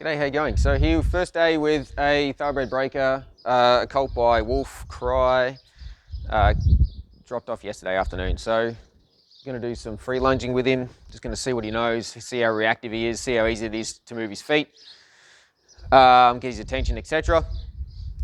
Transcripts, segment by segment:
G'day, how you going? So here, first day with a thoroughbred breaker, a colt by Wolf, Cry, dropped off yesterday afternoon. So going to do some free lunging with him, just going to see what he knows, see how reactive he is, see how easy it is to move his feet, get his attention, etc.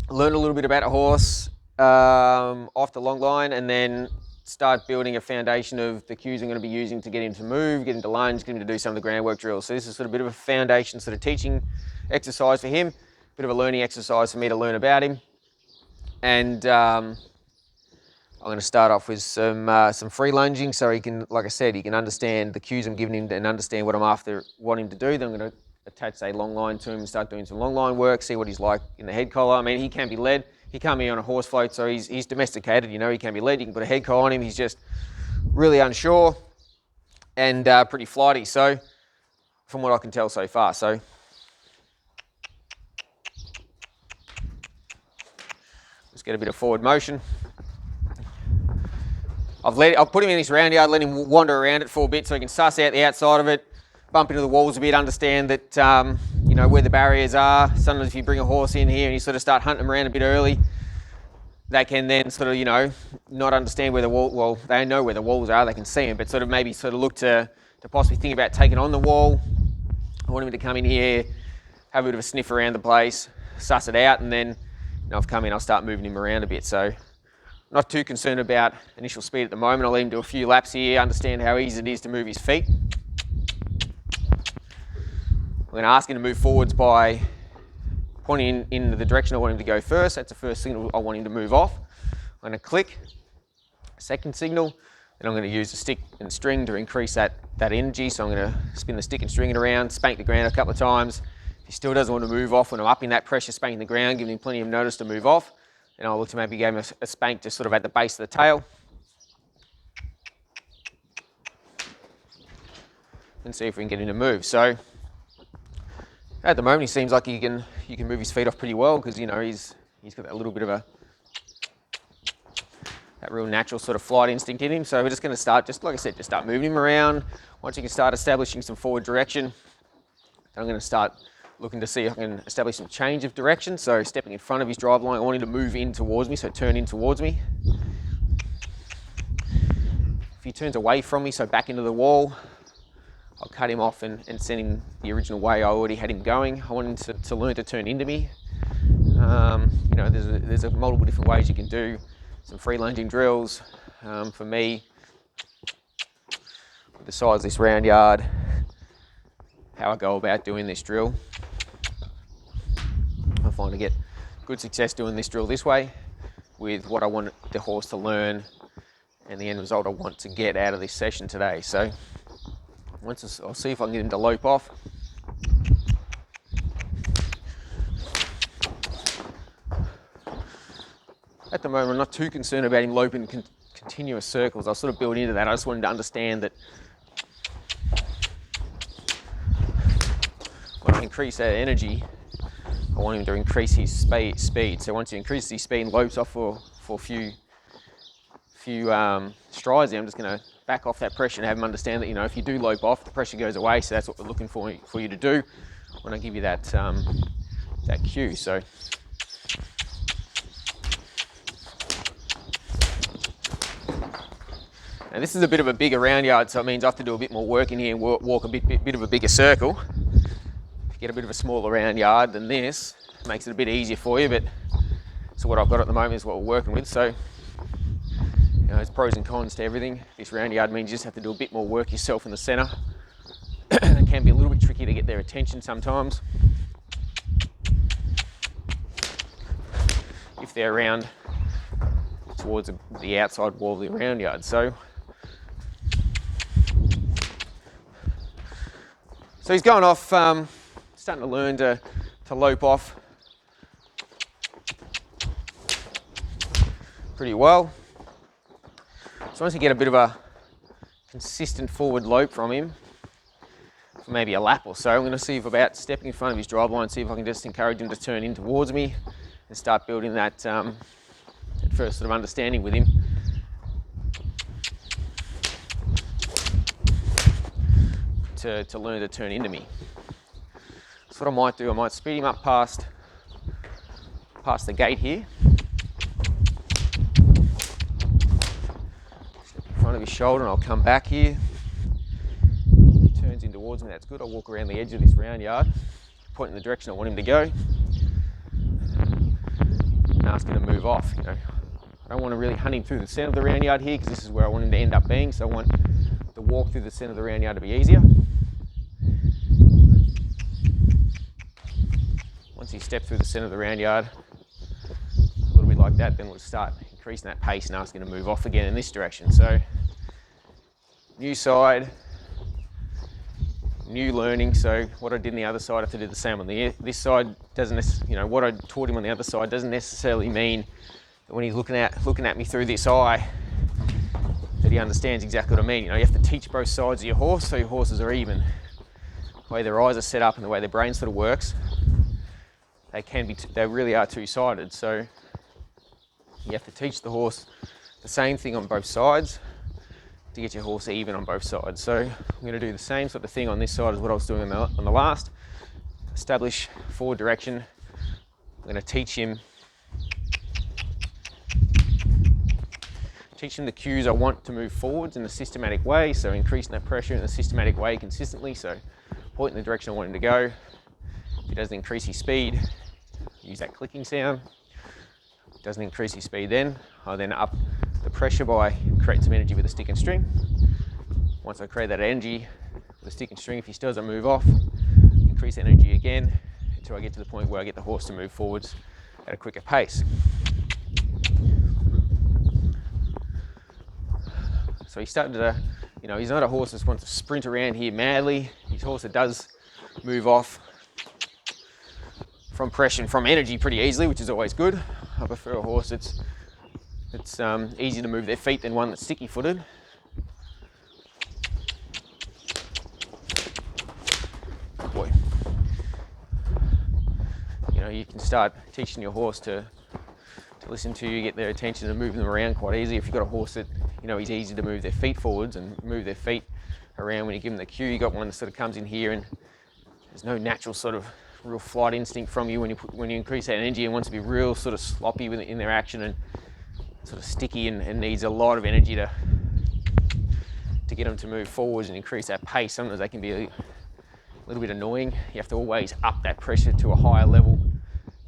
Learn a little bit about a horse off the long line, and then start building a foundation of the cues I'm going to be using to get him to move, get him to lunge, get him to do some of the groundwork drills. So this is sort of a bit of a foundation sort of teaching exercise for him, a bit of a learning exercise for me to learn about him. And I'm going to start off with some free lunging, so he can, like I said, he can understand the cues I'm giving him and understand what I'm after, want him to do. Then I'm going to attach a long line to him and start doing some long line work, see what he's like in the head collar. I mean, he can be led. He can't be on a horse float, so he's domesticated, you know, he can be led. You can put a head collar on him. He's just really unsure and pretty flighty, so from what I can tell so far. So let's get a bit of forward motion. I've put him in this round yard, let him wander around it for a bit so he can suss out the outside of it, bump into the walls a bit, understand that, you know, where the barriers are. Sometimes if you bring a horse in here and you sort of start hunting them around a bit early, they can then sort of, you know, not understand where the wall, well, they know where the walls are, they can see them, but sort of maybe sort of look to possibly think about taking on the wall. I want him to come in here, have a bit of a sniff around the place, suss it out, and then, you know, I've come in, I'll start moving him around a bit. So not too concerned about initial speed at the moment. I'll let him do a few laps here, understand how easy it is to move his feet. I'm going to ask him to move forwards by pointing in the direction I want him to go first. That's the first signal I want him to move off. I'm going to click, second signal, then I'm going to use the stick and string to increase that energy. So I'm going to spin the stick and string it around, spank the ground a couple of times. If he still doesn't want to move off when I'm up in that pressure, spanking the ground, giving him plenty of notice to move off. And I'll look to maybe give him a spank just sort of at the base of the tail. And see if we can get him to move. So at the moment he seems like he can move his feet off pretty well, because, you know, he's got that little bit of that real natural sort of flight instinct in him. So we're just going to start, just like I said, just start moving him around. Once you can start establishing some forward direction, I'm going to start looking to see if I can establish some change of direction. So stepping in front of his drive line, I want him to move in towards me, so turn in towards me. If he turns away from me, so back into the wall, I'll cut him off and send him the original way I already had him going. I want him to learn to turn into me. You know, there's multiple different ways you can do some free lunging drills. For me, with the size of this round yard, how I go about doing this drill, I find I get good success doing this drill this way with what I want the horse to learn and the end result I want to get out of this session today. So I'll see if I can get him to lope off. At the moment, I'm not too concerned about him loping continuous circles. I'll sort of build into that. I just want him to understand that when I increase that energy, I want him to increase his speed. So once he increases his speed and lopes off for a few strides, I'm just going to back off that pressure and have him understand that, you know, if you do lope off, the pressure goes away. So that's what we're looking for you to do when I give you that cue. So and this is a bit of a bigger round yard, so it means I have to do a bit more work in here and walk a bit of a bigger circle. If you get a bit of a smaller round yard than this, it makes it a bit easier for you, but so what I've got at the moment is what we're working with. So, you know, there's pros and cons to everything. This round yard means you just have to do a bit more work yourself in the centre. It can be a little bit tricky to get their attention sometimes if they're around towards the outside wall of the round yard. So he's going off, starting to learn to lope off pretty well. So once you get a bit of a consistent forward lope from him, for maybe a lap or so, I'm going to see if about stepping in front of his drive line, see if I can just encourage him to turn in towards me and start building that first sort of understanding with him. To learn to turn into me. So So what I might do, I might speed him up past the gate here. Step in front of his shoulder and I'll come back here. He turns in towards me, that's good. I'll walk around the edge of this round yard, point in the direction I want him to go, and ask him to move off. You know, I don't want to really hunt him through the centre of the round yard here because this is where I want him to end up being, so I want the walk through the centre of the round yard to be easier. Once you step through the centre of the round yard, a little bit like that, then we'll start increasing that pace and asking to move off again in this direction. So, new side, new learning. So what I did on the other side, I have to do the same on this side. Doesn't, you know, what I taught him on the other side doesn't necessarily mean that when he's looking at me through this eye, that he understands exactly what I mean. You know, you have to teach both sides of your horse so your horses are even. The way their eyes are set up and the way their brain sort of works, they really are two-sided. So you have to teach the horse the same thing on both sides to get your horse even on both sides. So I'm going to do the same sort of thing on this side as what I was doing on the last. Establish forward direction. I'm going to teach him the cues I want to move forwards in a systematic way. So increasing that pressure in a systematic way consistently. So point in the direction I want him to go. If he doesn't increase his speed, use that clicking sound. If it doesn't increase his speed, then I'll then up the pressure by creating some energy with a stick and string. Once I create that energy with a stick and string, if he still doesn't move off, increase energy again until I get to the point where I get the horse to move forwards at a quicker pace. So he's starting to, you know, he's not a horse that wants to sprint around here madly. He's a horse that does move off from pressure and from energy pretty easily, which is always good. I prefer a horse that's easy to move their feet than one that's sticky-footed. Good boy. You know, you can start teaching your horse to listen to you, get their attention and move them around quite easily. If you've got a horse that, you know, is easy to move their feet forwards and move their feet around when you give them the cue, you got one that sort of comes in here and there's no natural sort of real flight instinct from you when you increase that energy and wants to be real sort of sloppy in their action and sort of sticky and needs a lot of energy to get them to move forwards and increase that pace. Sometimes they can be a little bit annoying. You have to always up that pressure to a higher level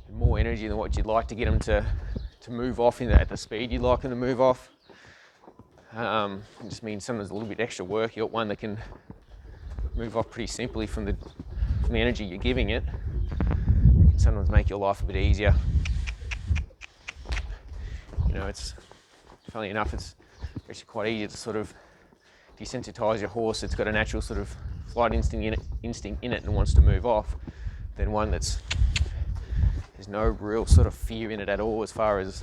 and more energy than what you'd like to get them to move off at the speed you'd like them to move off. It just means sometimes a little bit extra work. You've got one that can move off pretty simply from the energy you're giving it. It can sometimes make your life a bit easier. You know, it's funny enough, it's actually quite easy to sort of desensitize your horse. It's got a natural sort of flight instinct in it and wants to move off, than one there's no real sort of fear in it at all, as far as,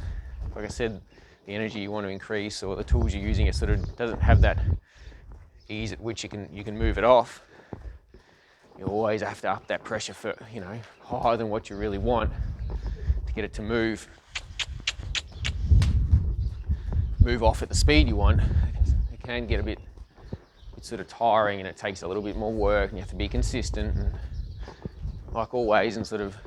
like I said, the energy you want to increase or the tools you're using. It sort of doesn't have that ease at which you can move it off. You always have to up that pressure for, you know, higher than what you really want to get it to move off at the speed you want. It can get a bit sort of tiring and it takes a little bit more work and you have to be consistent and, like always, and sort of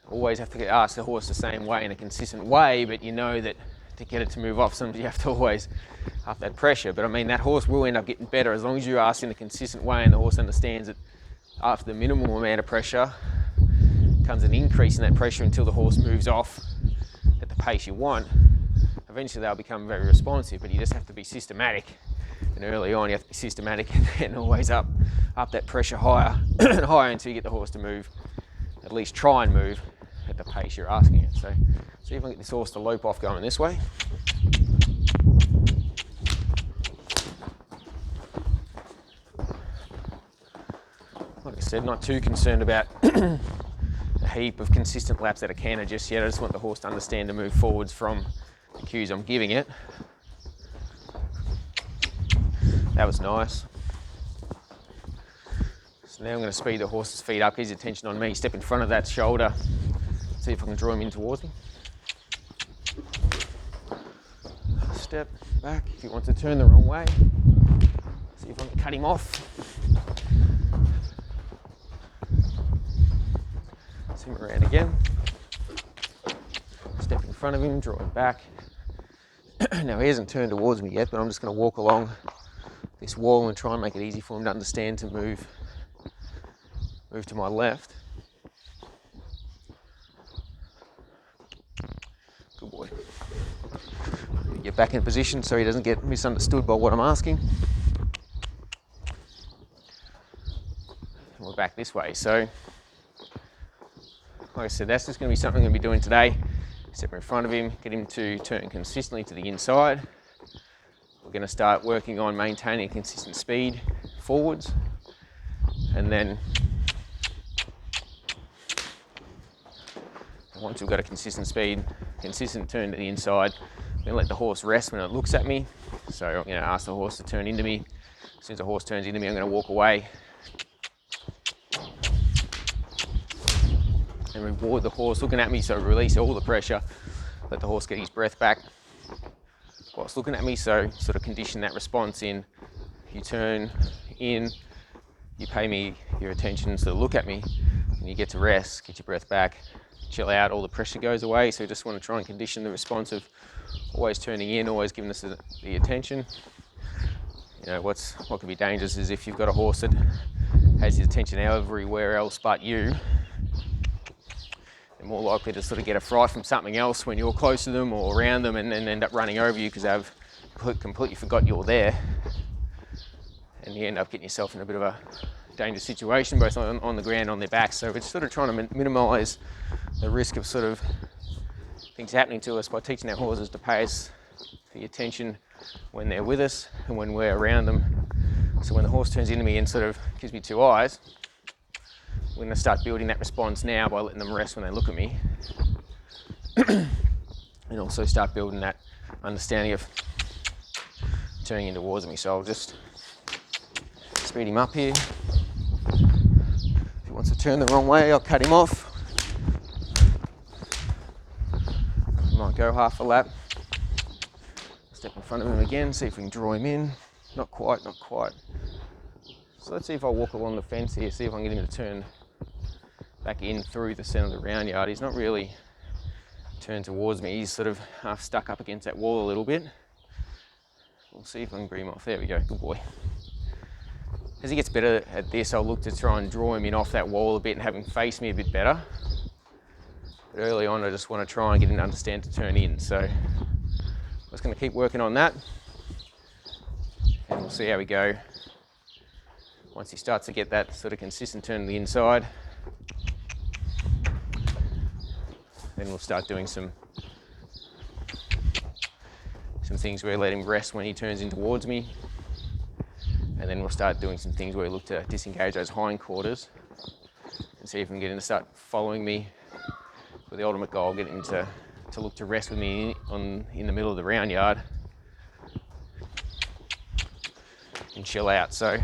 always have to ask the horse the same way in a consistent way, but you know that to get it to move off, sometimes you have to always up that pressure. But I mean, that horse will end up getting better as long as you ask in a consistent way and the horse understands that after the minimum amount of pressure comes an increase in that pressure until the horse moves off at the pace you want. Eventually they'll become very responsive, but you just have to be systematic. And early on you have to be systematic and always up that pressure higher and higher until you get the horse to move, at least try and move at the pace you're asking it. So see if I can get this horse to lope off going this way. Like I said, not too concerned about a heap of consistent laps out of canter just yet. I just want the horse to understand to move forwards from the cues I'm giving it. That was nice. So now I'm going to speed the horse's feet up, his attention on me, step in front of that shoulder, see if I can draw him in towards me. Step back. If he wants to turn the wrong way, see if I can cut him off. him around again. Step in front of him, draw him back. Now he hasn't turned towards me yet, but I'm just going to walk along this wall and try and make it easy for him to understand to move to my left. Good boy. Get back in position so he doesn't get misunderstood by what I'm asking. And we're back this way. So, like I said, that's just going to be something I'm going to be doing today. Step in front of him, get him to turn consistently to the inside. We're going to start working on maintaining a consistent speed forwards, and then once we've got a consistent speed, consistent turn to the inside, I'm going to let the horse rest when it looks at me. So I'm going to ask the horse to turn into me. As soon as the horse turns into me, I'm going to walk away and reward the horse looking at me, so release all the pressure, let the horse get his breath back whilst looking at me, so sort of condition that response in, you turn in, you pay me your attention, so look at me, and you get to rest, get your breath back, chill out, all the pressure goes away. So you just want to try and condition the response of always turning in, always giving us the attention. You know, what can be dangerous is if you've got a horse that has his attention everywhere else but you, they're more likely to sort of get a fright from something else when you're close to them or around them, and then end up running over you because they've completely forgot you're there, and you end up getting yourself in a bit of a dangerous situation, both on the ground and on their back. So we're sort of trying to minimise the risk of sort of things happening to us by teaching our horses to pay us the attention when they're with us and when we're around them. So when the horse turns into me and sort of gives me two eyes, we're going to start building that response now by letting them rest when they look at me, and also start building that understanding of turning in towards me. So I'll just speed him up here. If he wants to turn the wrong way, I'll cut him off. Might go half a lap. Step in front of him again, see if we can draw him in. Not quite, not quite. So let's see if I walk along the fence here, see if I can get him to turn back in through the centre of the round yard. He's not really turned towards me. He's sort of half stuck up against that wall a little bit. We'll see if I can bring him off. There we go, good boy. As he gets better at this, I'll look to try and draw him in off that wall a bit and have him face me a bit better. But early on, I just want to try and get him to understand to turn in. So I'm just going to keep working on that, and we'll see how we go. Once he starts to get that sort of consistent turn to the inside, then we'll start doing some things where we let him rest when he turns in towards me, and then we'll start doing some things where we look to disengage those hindquarters and see if we can get him to start following me, with the ultimate goal getting him to look to rest with me in the middle of the round yard and chill out. So,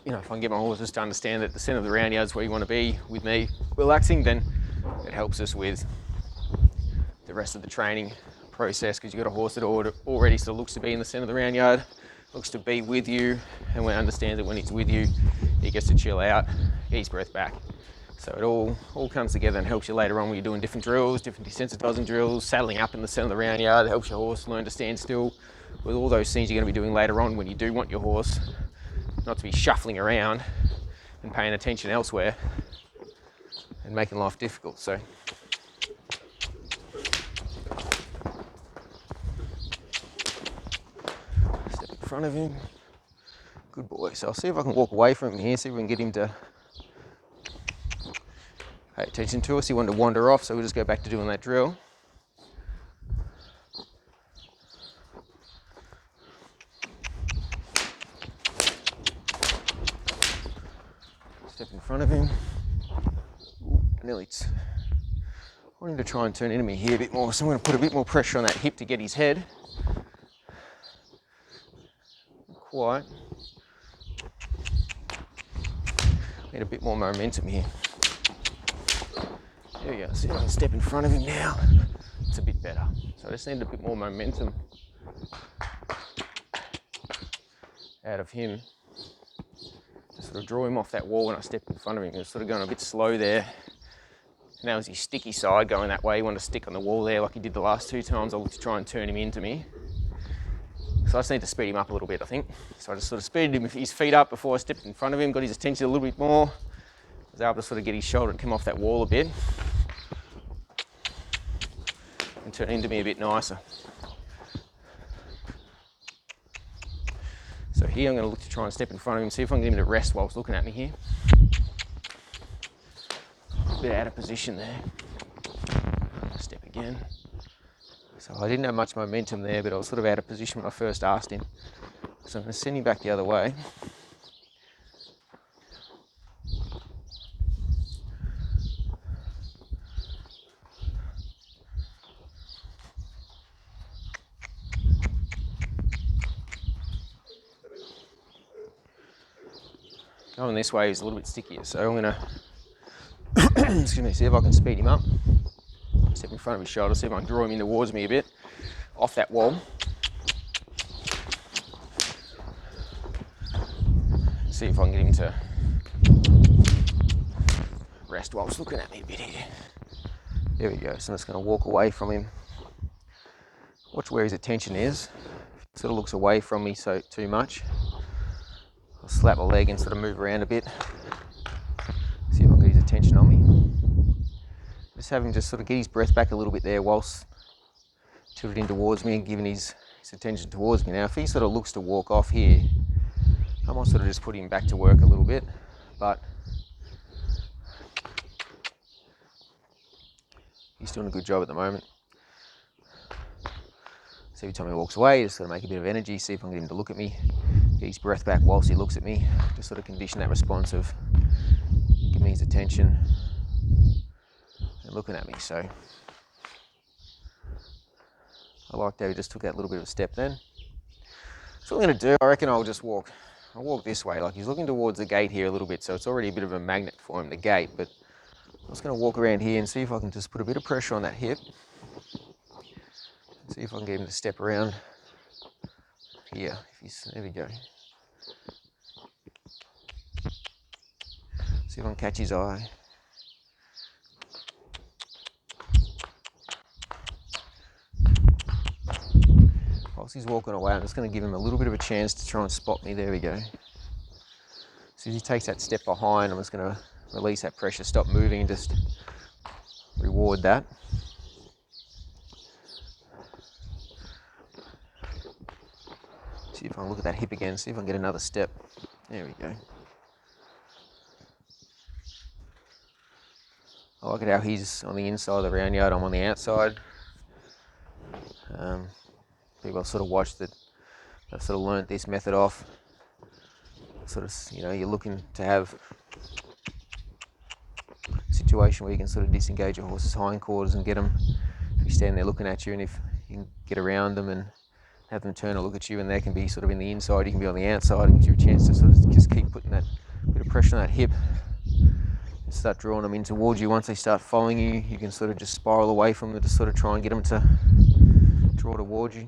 you know, if I can get my horses to understand that the centre of the round yard is where you want to be with me relaxing, then it helps us with the rest of the training process, because you've got a horse that already sort of looks to be in the centre of the round yard, looks to be with you, and when understands that when he's with you, he gets to chill out, get his breath back. So it all comes together and helps you later on when you're doing different drills, different desensitising drills, saddling up in the centre of the round yard. It helps your horse learn to stand still with all those things you're going to be doing later on when you do want your horse not to be shuffling around and paying attention elsewhere and making life difficult. So step in front of him. Good boy. So I'll see if I can walk away from him here, see if we can get him to pay attention to us. He wanted to wander off, so we'll just go back to doing that drill. Step in front of him. I want him to try and turn into me here a bit more, so I'm going to put a bit more pressure on that hip to get his head. Not quite. Need a bit more momentum here. There we go. See if I can step in front of him now. It's a bit better. So I just need a bit more momentum out of him to sort of draw him off that wall when I step in front of him. It's sort of going a bit slow there. And that was his sticky side going that way. He wanted to stick on the wall there like he did the last 2 times. I looked to try and turn him into me. So I just need to speed him up a little bit, I think. So I just sort of speeded him with his feet up before I stepped in front of him, got his attention a little bit more. I was able to sort of get his shoulder to come off that wall a bit and turn into me a bit nicer. So here I'm going to look to try and step in front of him, see if I can get him to rest whilst looking at me here. A bit out of position there. Step again. So I didn't have much momentum there, but I was sort of out of position when I first asked him. So I'm going to send him back the other way. Going this way is a little bit stickier, so I'm going to excuse me, see if I can speed him up. Step in front of his shoulder, see if I can draw him in towards me a bit, off that wall. See if I can get him to rest whilst looking at me a bit here. There we go, so I'm just going to walk away from him. Watch where his attention is. He sort of looks away from me so too much. I'll slap my leg and sort of move around a bit. See if I can get his attention on me. Just have him just sort of get his breath back a little bit there whilst tilted in towards me and giving his attention towards me. Now if he sort of looks to walk off here, I might sort of just put him back to work a little bit, but he's doing a good job at the moment. So every time he walks away, just sort of make a bit of energy, see if I can get him to look at me, get his breath back whilst he looks at me, just sort of condition that response of giving me his attention and looking at me. So I liked how he just took that little bit of a step then. So what I'm going to do, I reckon I'll walk this way. Like he's looking towards the gate here a little bit, so it's already a bit of a magnet for him, the gate, but I'm just going to walk around here and see if I can just put a bit of pressure on that hip. See if I can get him to step around here. There we go. See if I can catch his eye. Whilst he's walking away, I'm just going to give him a little bit of a chance to try and spot me. There we go. So as he takes that step behind, I'm just going to release that pressure, stop moving, and just reward that. See if I can look at that hip again, see if I can get another step. There we go. I like it how he's on the inside of the round yard, I'm on the outside. People I've sort of watched that have sort of learnt this method off. Sort of, you know, you're looking to have a situation where you can sort of disengage your horse's hindquarters and get them to be standing there looking at you, and if you can get around them and have them turn and look at you, and they can be sort of in the inside, you can be on the outside. It gives you a chance to sort of just keep putting that bit of pressure on that hip and start drawing them in towards you. Once they start following you, you can sort of just spiral away from them to sort of try and get them to draw towards you.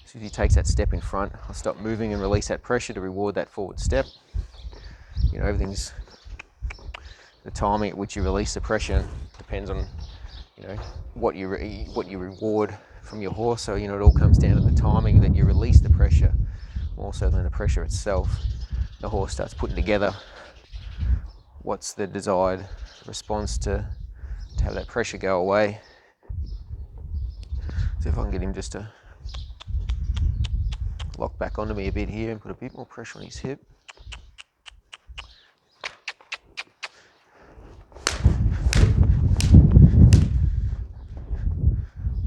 So as he takes that step in front, I'll stop moving and release that pressure to reward that forward step. You know, everything's, the timing at which you release the pressure depends on, you know, what you reward from your horse. So, you know, it all comes down to the timing that you release the pressure, more so than the pressure itself. The horse starts putting together what's the desired response to have that pressure go away. So if I can get him just to lock back onto me a bit here and put a bit more pressure on his hip.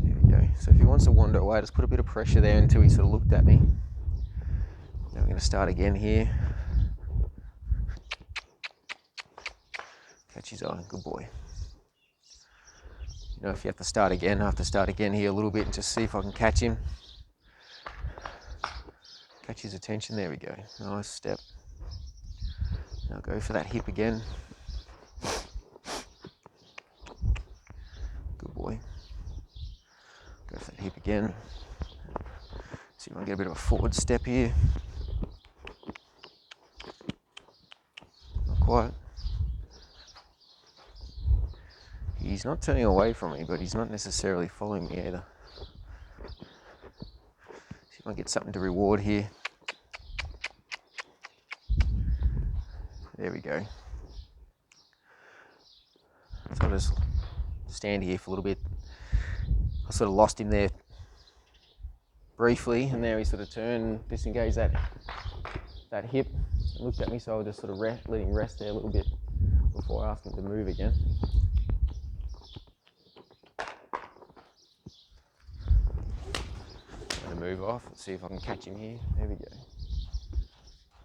There we go. So if he wants to wander away, just put a bit of pressure there until he sort of looked at me. Now we're going to start again here. Catch his eye, good boy. You know, if you have to start again, I have to start again here a little bit and just see if I can catch him. Catch his attention, there we go. Nice step. Now go for that hip again. Good boy. Go for that hip again. See if I can get a bit of a forward step here. Not quite. he's not turning away from me, but he's not necessarily following me either. See if I can get something to reward here. There we go. So I'll just stand here for a little bit. I sort of lost him there briefly, and there he sort of turned, disengaged that hip, and looked at me, so I'll just sort of let him rest there a little bit before I ask him to move again. I'm going to move off. Let's see if I can catch him here. There we go.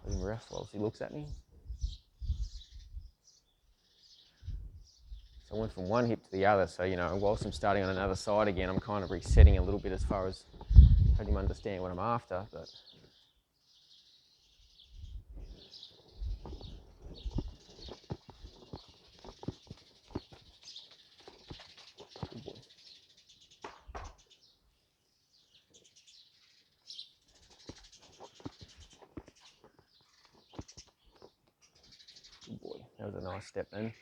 Let him rest whilst he looks at me. So I went from one hip to the other, so whilst I'm starting on another side again, I'm kind of resetting a little bit as far as letting him understand what I'm after. But good boy. Good boy. That was a nice step then.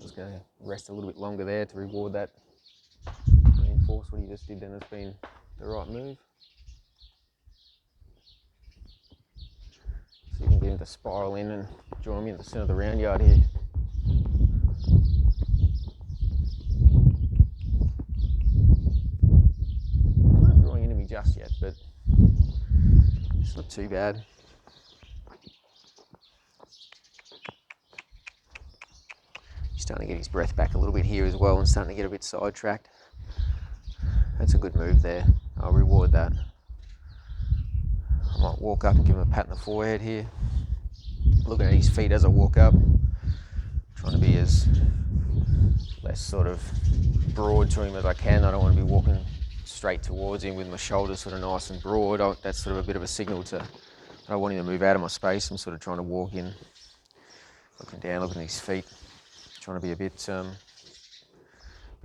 Just going to rest a little bit longer there to reward that. Reinforce what he just did then has been the right move. So you can get him to spiral in and join me in the centre of the round yard here. He's not drawing into me just yet, but it's not too bad. Starting to get his breath back a little bit here as well, and starting to get a bit sidetracked. That's a good move there. I'll reward that. I might walk up and give him a pat in the forehead here. Looking at his feet as I walk up. Trying to be as less sort of broad to him as I can. I don't want to be walking straight towards him with my shoulders sort of nice and broad. That's sort of a bit of a signal to, I don't want him to move out of my space. I'm sort of trying to walk in, looking down, looking at his feet. Trying to be a bit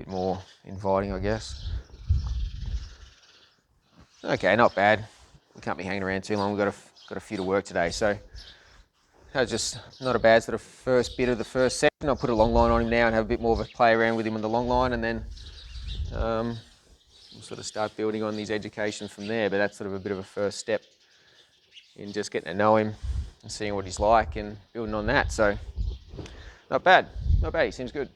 more inviting, I guess. Okay, not bad. We can't be hanging around too long. We've got a few to work today, so that's just not a bad sort of first bit of the first session. I'll put a long line on him now and have a bit more of a play around with him on the long line, and then we'll sort of start building on his education from there. But that's sort of a bit of a first step in just getting to know him and seeing what he's like and building on that. So not bad. Not bad, he seems good.